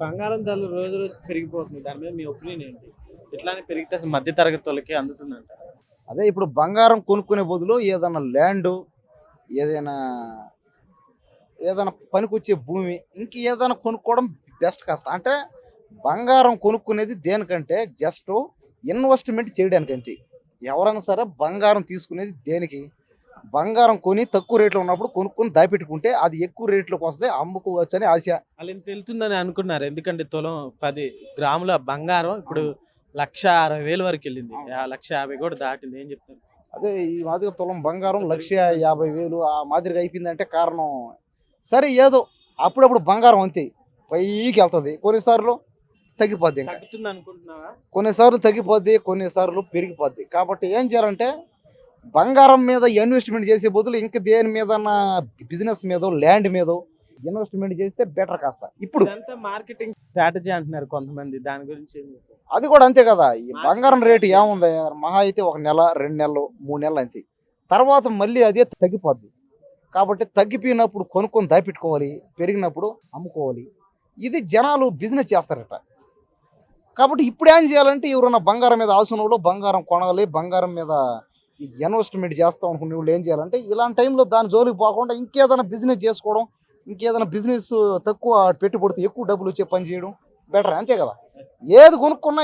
బంగారం ధరలు రోజు రోజుకి పెరిగిపోతుంది. దాని మీద మీ ఒపీనియన్ ఏంటి? ఇట్లానే పెరిగితే అసలు మధ్య తరగతి వాళ్ళకి అందుతుందంటారా? అదే ఇప్పుడు బంగారం కొనుక్కునే బదులు ఏదైనా ల్యాండు, ఏదైనా ఏదైనా పనికొచ్చే భూమి ఇంక ఏదైనా కొనుక్కోవడం బెస్ట్ కాస్త. అంటే బంగారం కొనుక్కునేది దేనికంటే జస్ట్ ఇన్వెస్ట్మెంట్ చేయడానికి అంతే. ఎవరైనా సరే బంగారం తీసుకునేది దేనికి? బంగారం కొని తక్కువ రేట్లో ఉన్నప్పుడు కొనుక్కొని దాపెట్టుకుంటే అది ఎక్కువ రేట్లోకి వస్తే అమ్ముకోవచ్చు అని ఆశ. వాళ్ళు ఇంత వెళ్తుందని అనుకున్నారు. ఎందుకంటే తులం 10 గ్రాముల బంగారం ఇప్పుడు 1,60,000 వరకు వెళ్ళింది. 1,50,000 కూడా దాటింది. ఏం చెప్తారు? అదే ఈ మాదిరిగా తులం బంగారం 1,50,000 ఆ మాదిరిగా అయిపోయిందంటే కారణం సరే ఏదో అప్పుడప్పుడు బంగారం అంతే పైకి వెళ్తుంది, కొన్నిసార్లు తగ్గిపోద్ది. ఇంకా తగ్గుతుంది అనుకుంటున్నావా? కొన్నిసార్లు తగ్గిపోద్ది, కొన్నిసార్లు పెరిగిపోద్ది. కాబట్టి ఏం చేయాలంటే బంగారం మీద ఇన్వెస్ట్మెంట్ చేసే బదులు ఇంకా దేని మీద బిజినెస్ మీదో ల్యాండ్ మీదో ఇన్వెస్ట్మెంట్ చేస్తే బెటర్ కాస్త. ఇప్పుడు ఇదంతా మార్కెటింగ్ స్ట్రాటజీ అంటున్నారు కొంతమంది. దాని గురించి ఏం చెప్తారు? అది కూడా అంతే కదా. ఈ బంగారం రేటు ఏముంది, మహా అయితే 1 నెల 2 నెలలు 3 నెలలు అంతే. తర్వాత మళ్ళీ అదే తగ్గిపోద్ది. కాబట్టి తగ్గిపోయినప్పుడు కొనుక్కొని దాపెట్టుకోవాలి, పెరిగినప్పుడు అమ్ముకోవాలి. ఇది జనాలు బిజినెస్ చేస్తారట. కాబట్టి ఇప్పుడు ఏం చేయాలంటే ఎవరైనా బంగారం మీద ఆశ ఉన్నవాళ్ళు బంగారం కొనాలి, బంగారం మీద ఈ ఇన్వెస్ట్మెంట్ చేస్తాం అనుకునే వాళ్ళు ఏం చేయాలంటే ఇలాంటి టైంలో దాని జోలికి పోకుండా ఇంకేదైనా బిజినెస్ చేసుకోవడం, ఇంకేదైనా బిజినెస్ తక్కువ పెట్టుబడితో ఎక్కువ డబ్బులు వచ్చే పని చేయడం బెటర్. అంతే కదా. ఏది కొనుక్కున్నా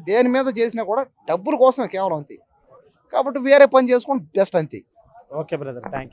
దేని మీద చేసినా కూడా డబ్బుల కోసమే కేవలం అంతే. కాబట్టి వేరే పని చేసుకోవడం బెస్ట్ అంతే. Okay brother, thank you.